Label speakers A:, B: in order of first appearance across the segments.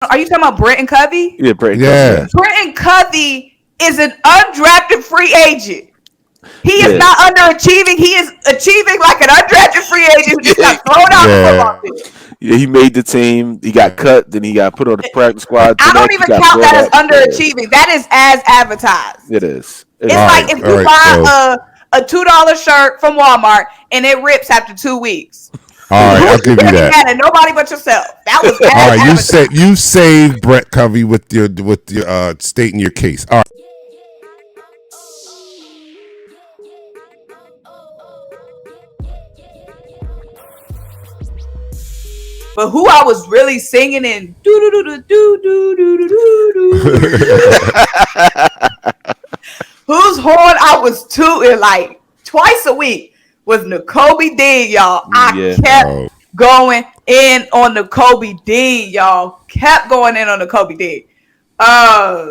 A: Are you talking about Brenton Covey?
B: Yeah, Brandon Covey.
C: Yeah.
B: Yeah,
A: Brenton Covey is an undrafted free agent. He is
B: yeah,
A: not underachieving. He is achieving like an undrafted free agent who just got thrown out the
C: Yeah.
A: football field.
B: yeah. He made the team. He got cut. Then he got put on the practice squad.
A: I
B: Then
A: don't
B: actually
A: even
B: got
A: count
B: brought
A: that as
B: up. Yeah,
A: underachieving. That is as advertised.
B: it is. It
A: It's
C: All
B: is.
C: right.
A: like if
C: All
A: you
C: right. So,
A: buy a $2 shirt from Walmart and it rips after 2 weeks.
C: all right. I'll
A: Who's
C: give you
A: getting
C: that.
A: mad at nobody but yourself? That was
C: All
A: as
C: right.
A: advertised.
C: You saved Brett Covey with your stating your case. All right.
A: But who I was really singing in do do do do do do do do do, whose horn I was tooting like twice a week was N'Kobe Dean, y'all. I
B: Yeah.
A: kept
C: Oh.
A: going in on N'Kobe Dean, y'all. Kept going in on N'Kobe Dean. Uh,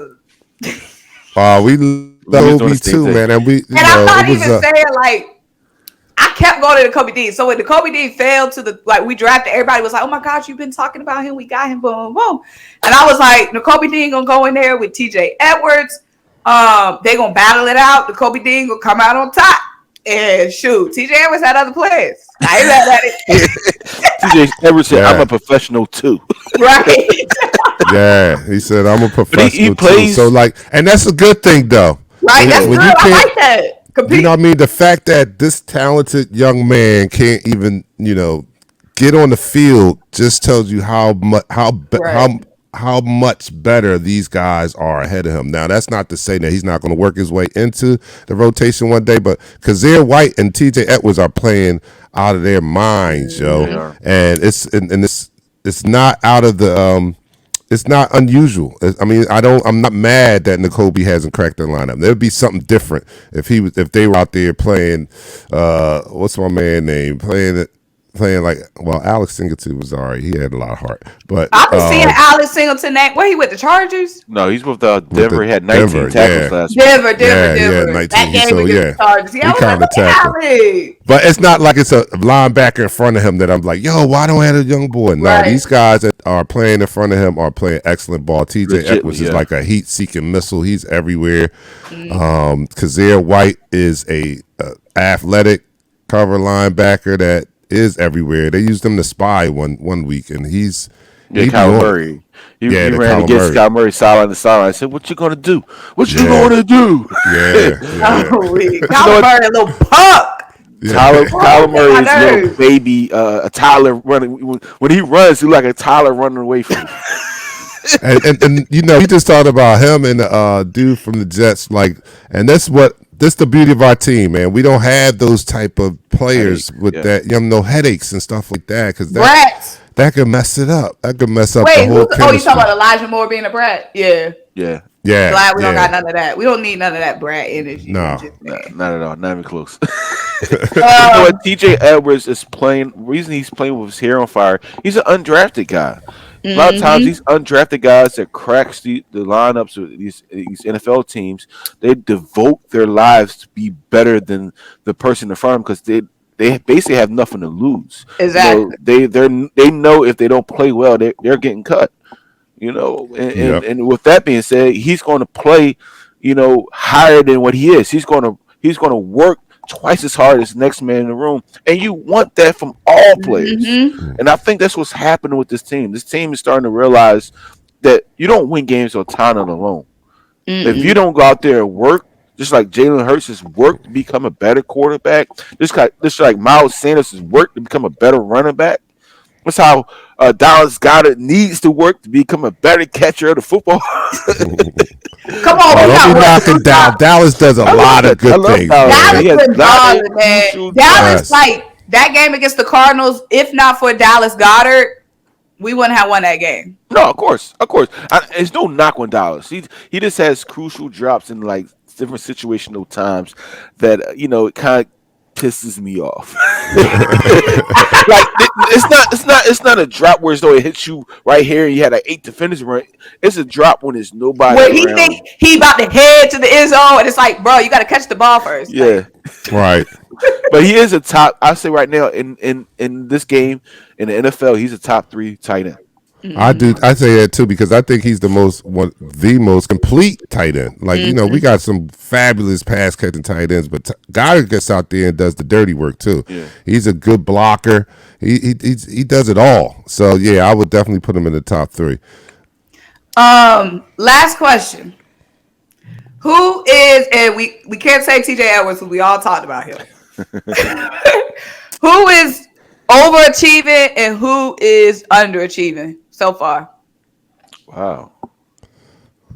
C: We love
B: We was doing
C: Kobe
B: the same
C: too,
B: thing.
C: man. And we,
A: and I'm
C: it
A: not
C: was
A: even saying like I kept going to the Kobe Dean. So when the Kobe Dean failed to the we drafted, everybody was like, "Oh my gosh, you've been talking about him. We got him, boom, boom." And I was like, "The Kobe Dean gonna go in there with TJ Edwards. They gonna battle it out. The Kobe Dean gonna come out on top." And shoot, TJ Edwards had other players. I ain't mad at it.
B: TJ Edwards said, "I'm
C: Yeah.
B: a professional too."
A: Right.
C: Yeah, he said I'm a
B: But he
C: professional too.
B: plays.
C: So like, and that's a good thing though.
A: Right. That's
C: When
A: good.
C: you
A: I
C: can't,
A: like that.
C: you know
A: Compete.
C: what I mean? The fact that this talented young man can't even, get on the field just tells you how much
A: Right.
C: how much better these guys are ahead of him. Now, that's not to say that he's not going to work his way into the rotation one day, but Kazir White and TJ Edwards are playing out of their minds,
B: They
C: yo.
B: are.
C: And it's not out of the it's not unusual. I mean, I'm not mad that N'Kobe hasn't cracked the lineup. There'd be something different if they were out there playing. What's my man name? Playing like, well, Alex Singleton was alright. He had a lot of heart, but
A: I've been seeing Alex Singleton name. Where he with the Chargers?
B: No, he's with
C: with
B: Denver.
C: the
B: He had 19
C: Denver,
B: tackles
C: yeah,
B: last week.
A: Denver.
C: yeah,
A: That
C: 19.
A: game
C: So
A: against
C: yeah,
A: the Chargers. Yeah, I
C: he
A: was like,
C: kind of
A: look at
C: tackled.
A: Alex.
C: But it's not like it's a linebacker in front of him that I'm like, yo, why don't I have a young boy? No,
A: Right.
C: these guys that are playing in front of him are playing excellent ball. TJ
B: Legitly,
C: Edwards is
B: yeah.
C: like a heat-seeking missile. He's everywhere. Kazir White is a athletic cover linebacker that is everywhere. They used him to spy one week, and he
B: Yeah,
C: be
B: Kyler
C: on it.
B: Murray. He
C: Yeah, the
B: ran
C: Kyler
B: against
C: Murray.
B: Kyler Murray sideline to sideline. I said, "What you gonna do? What you
C: Yeah.
B: gonna do?"
C: Yeah.
A: Oh, we
B: know
A: Kyler
B: what?
A: Murray, a little punk.
B: Kyler
A: Oh,
B: Murray
A: my
B: is a little
A: nerves.
B: baby, a Tyler running. When he runs, he's like a Tyler running away from you.
C: And you just talked about him and the dude from the Jets, like, and that's the beauty of our team, man. We don't have those type of players
B: Headache,
C: with
B: yeah.
C: that, headaches and stuff like that, because
A: Brett.
C: that could mess it up. That could mess up the
A: Wait,
C: whole
A: you talking
C: chemistry.
A: about Elijah Moore being a brat? Yeah.
B: Yeah,
C: Yeah,
A: Glad we don't got
C: yeah,
A: none of that. We don't need none of that brat energy.
C: No.
A: Just
B: not at all, not even close. You know
A: saying.
B: what? TJ Edwards is playing. Reason he's playing with his hair on fire. He's an undrafted guy. A lot of times, these undrafted guys that cracks the lineups of these NFL teams, they devote their lives to be better than the person in front of them because they basically have nothing to lose.
A: Exactly.
B: They know if they don't play well, they're getting cut.
C: Yep.
B: And with that being said, he's going to play, higher than what he is. He's going to work twice as hard as the next man in the room, and you want that from all players. And I think that's what's happening with this team. This team is starting to realize that you don't win games on talent alone. If you don't go out there and work, just like Jalen Hurts has worked to become a better quarterback, just like Miles Sanders has worked to become a better running back. That's how Dallas Goedert needs to work to become a better catcher of the football.
A: Come on, we
C: Don't
A: got
C: be
A: one.
C: knocking down. Dallas does a lot of
B: I
C: good
B: love
C: things.
B: Dallas.
C: man.
A: Dallas
B: He has
A: been
B: a lot of
A: balling, man.
B: crucial
A: Dallas,
C: Yes.
A: like that game against the Cardinals. If not for Dallas Goddard, we wouldn't have won that game.
B: No, of course. There's no knock on Dallas. He just has crucial drops in like different situational times that it kind of pisses me off. Like it's not a drop where as though it hits you right here and you had like 8 defenders run. It's a drop when there's nobody
A: Where he
B: around.
A: think he about to head to the end zone, and it's like, bro, you got to catch the ball first.
B: Yeah.
C: Right.
B: But he is a top. I say right now in this game in the NFL, he's a top 3 tight end.
C: I do. I say that too because I think he's the most complete tight end. Like we got some fabulous pass catching tight ends, but Goddard gets out there and does the dirty work too.
B: Yeah.
C: He's a good blocker. He does it all. So yeah, I would definitely put him in the top 3.
A: Last question. Who is, and we can't say TJ Edwards because we all talked about him. Who is overachieving and who is underachieving so far?
B: Wow.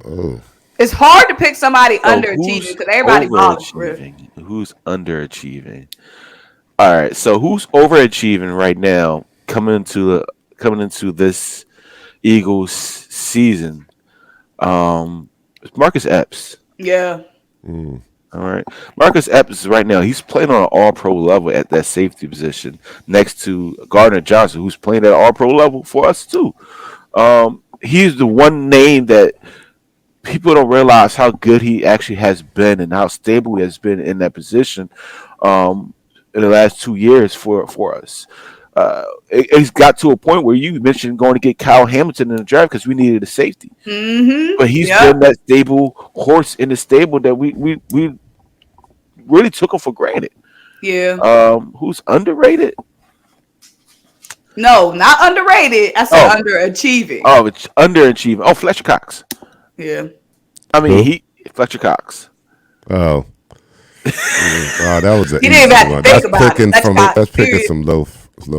C: Oh.
A: It's hard to pick somebody underachieving because everybody
B: overachieving. Who's underachieving? All right. So who's overachieving right now coming into this Eagles season? It's Marcus Epps.
A: Yeah.
B: All right. Marcus Epps right now, he's playing on an all-pro level at that safety position next to Gardner Johnson, who's playing at all-pro level for us too. He's the one name that people don't realize how good he actually has been and how stable he has been in that position in the last 2 years for us. It's got to a point where you mentioned going to get Kyle Hamilton in the draft because we needed a safety. But he's been that stable horse in the stable that we really took him for granted.
A: Yeah.
B: Who's underrated?
A: No, not underrated. I said underachieving.
B: Oh, it's underachieving. Oh, Fletcher Cox.
A: Yeah.
B: I mean, Fletcher Cox.
C: Oh. That was an
A: he didn't have to think about it.
C: That's picking some low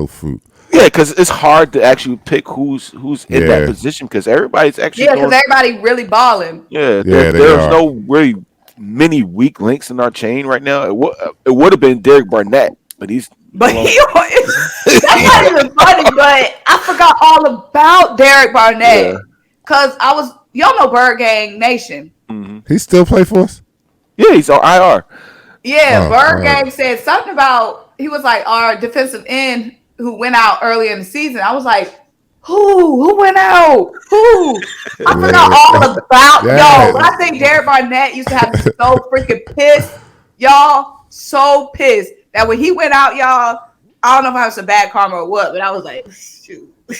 C: fruit.
B: Yeah, because it's hard to actually pick who's in that position because everybody's actually
A: because everybody really balling.
B: Yeah, there's no really many weak links in our chain right now. It would have been Derek Barnett, but he's that's not even funny. But I forgot all about Derek Barnett because y'all know Bird Gang Nation. Mm-hmm.
C: He still play for us?
B: Yeah, he's on IR.
A: Yeah, Bird Gang said something about he was like our defensive end who went out early in the season. I was like, who went out? Who? I forgot all about y'all. But I think Derek Barnett used to have me so freaking pissed, y'all, so pissed that when he went out, y'all, I don't know if I was some bad karma or what, but I was like, shoot.
C: It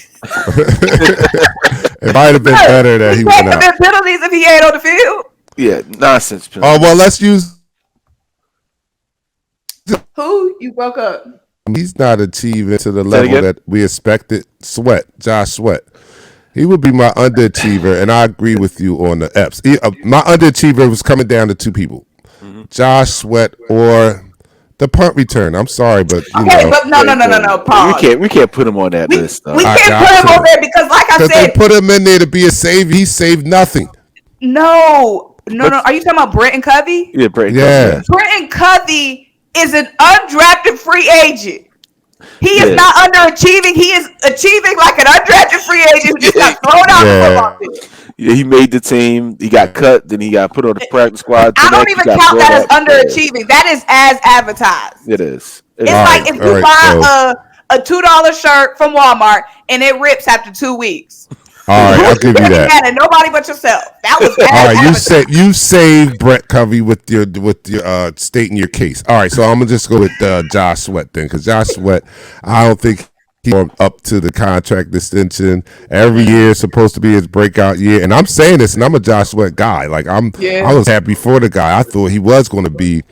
C: might have been better that he went out.
A: Been penalties if he ain't on the field.
B: Yeah, nonsense.
C: Oh well, let's use.
A: Who you broke up?
C: He's not achieving to the level that we expected. Josh Sweat. He would be my underachiever, and I agree with you on the Epps. My underachiever was coming down to 2 people: Josh Sweat or the punt return. I'm sorry, but
A: but no. Pause.
B: We can't put him on that list.
A: We can't put him on there because, like I said,
C: they put him in there to be a save. He saved nothing.
A: No. Are you talking about Brenton Covey?
B: Yeah, Brenton.
C: Yeah.
A: Brenton Covey is an undrafted free agent. He is not underachieving. He is achieving like an undrafted free agent who just got thrown out of the football field.
B: Yeah, he made the team. He got cut. Then he got put on the practice squad.
A: I don't even count that as underachieving. That is as advertised.
B: It is.
A: It's like if you buy a $2 shirt from Walmart and it rips after 2 weeks.
C: All right, I'll give you that.
A: And nobody but yourself. That was
C: all right. You saved Brett Covey with your stating your case. All right, so I'm gonna just go with Josh Sweat then, because Josh Sweat, I don't think he's up to the contract extension. Every year is supposed to be his breakout year, and I'm saying this, and I'm a Josh Sweat guy. Like I was happy for the guy. I thought he was going to be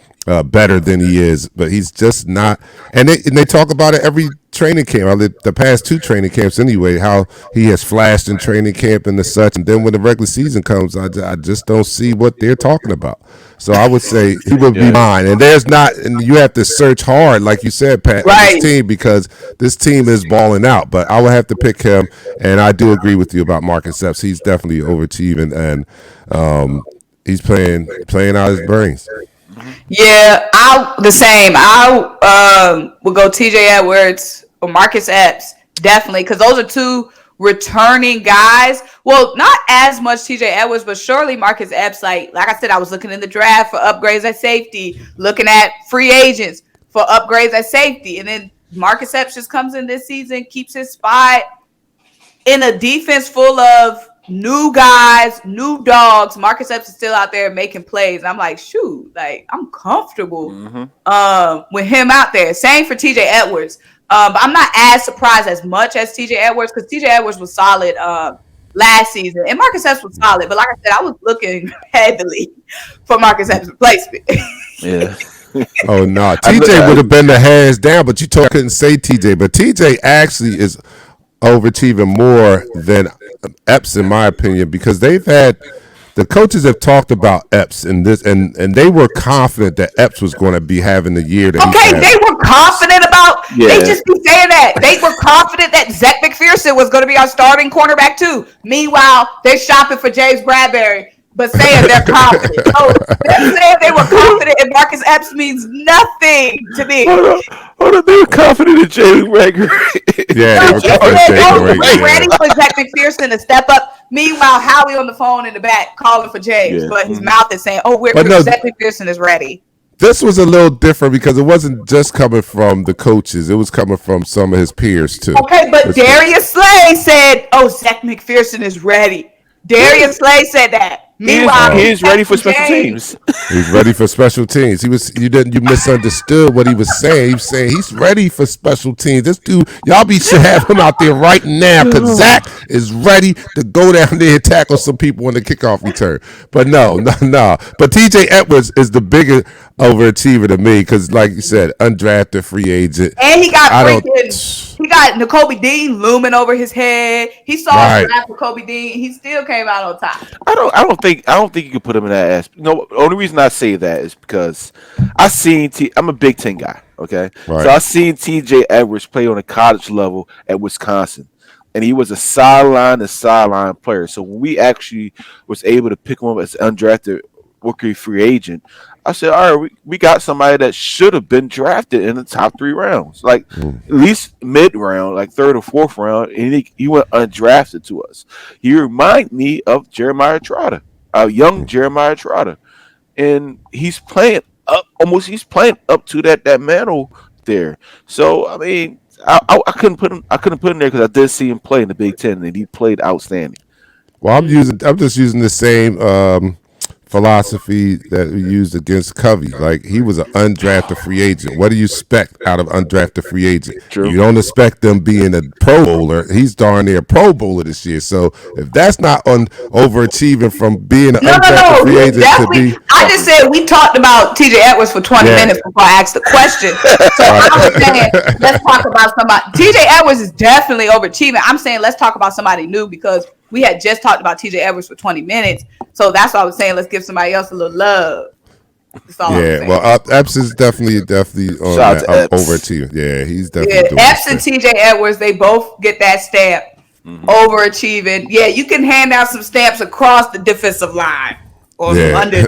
C: better than he is, but he's just not. And they talk about it every training camp, the past 2 training camps anyway, how he has flashed in training camp and the such, and then when the regular season comes, I just don't see what they're talking about. So I would say he would be mine. And and you have to search hard, like you said, Pat, this team, because this team is balling out. But I would have to pick him, and I do agree with you about Marcus Epps. He's definitely overachieving, and he's playing out his brains.
A: Yeah, the same. I would go TJ Edwards or Marcus Epps, definitely, because those are 2 returning guys. Well, not as much TJ Edwards, but surely Marcus Epps. Like I said, I was looking in the draft for upgrades at safety, looking at free agents for upgrades at safety, and then Marcus Epps just comes in this season, keeps his spot in a defense full of new guys, new dogs. Marcus Epps is still out there making plays. I'm like, shoot, like I'm comfortable with him out there. Same for TJ Edwards. But I'm not as surprised as much as TJ Edwards because TJ Edwards was solid last season, and Marcus Epps was solid. But like I said, I was looking heavily for Marcus Epps' replacement.
B: Yeah.
C: Oh no, TJ would have been the hands down, but you couldn't say TJ. But TJ actually is overachieving more than Epps, in my opinion, because the coaches have talked about Epps and they were confident that Epps was going to be having the year that
A: they were confident about.
B: Yeah.
A: They just be saying that they were confident that Zach McPherson was going to be our starting cornerback too. Meanwhile, they're shopping for James Bradbury, but saying they're confident. So them saying they were confident in Marcus Epps means nothing to me.
B: Hold on, they were confident in Jalen Rager.
C: Yeah, they were confident in Jalen Rager.
A: We're ready for Zach McPherson to step up. Meanwhile, Howie on the phone in the back calling for James, but his mouth is saying, Zach McPherson is ready.
C: This was a little different because it wasn't just coming from the coaches. It was coming from some of his peers, too.
A: Okay, but Darius Slay said, Zach McPherson is ready. Darius Slay said that. Meanwhile,
B: he's ready for special teams.
C: He's ready for special teams. You misunderstood what he was saying. He was saying he's ready for special teams. This dude, y'all should have him out there right now because Zach is ready to go down there and tackle some people on the kickoff return. But no. But TJ Edwards is the bigger overachiever to me because, like you said, undrafted free agent.
A: And he got Nakobe Dean looming over his head. He saw a draft for Kobe Dean. He still came out on top.
B: I don't think you can put him in that aspect. No, the only reason I say that is because I'm a Big Ten guy. Okay,
C: right.
B: So I seen TJ Edwards play on a college level at Wisconsin, and he was a sideline player. So when we actually was able to pick him up as an undrafted rookie free agent, I said, all right, we got somebody that should have been drafted in the top 3 rounds, like at least mid round, like 3rd or 4th round, and he went undrafted to us. He remind me of Jeremiah Trotter, young Jeremiah Trotter, and he's playing up to that mantle there. So I mean, I couldn't put him there because I did see him play in the Big Ten, and he played outstanding.
C: Well, I'm just using the same philosophy that we used against Covey. Like, he was an undrafted free agent. What do you expect out of undrafted free agent?
B: True.
C: You don't expect them being a Pro Bowler. He's darn near a Pro Bowler this year. So if that's not overachieving from being an undrafted free agent to be,
A: I just said we talked about TJ Edwards for 20 minutes before I asked the question. So I was saying let's talk about somebody. TJ Edwards is definitely overachieving. I'm saying let's talk about somebody new because we had just talked about TJ Edwards for 20 minutes. So that's why I was saying let's give somebody else a little love.
C: Well, Epps is definitely on that overachieving. Yeah, he's definitely doing
A: Epps and TJ Edwards, they both get that stamp. Overachieving. Yeah, you can hand out some stamps across the defensive line or under.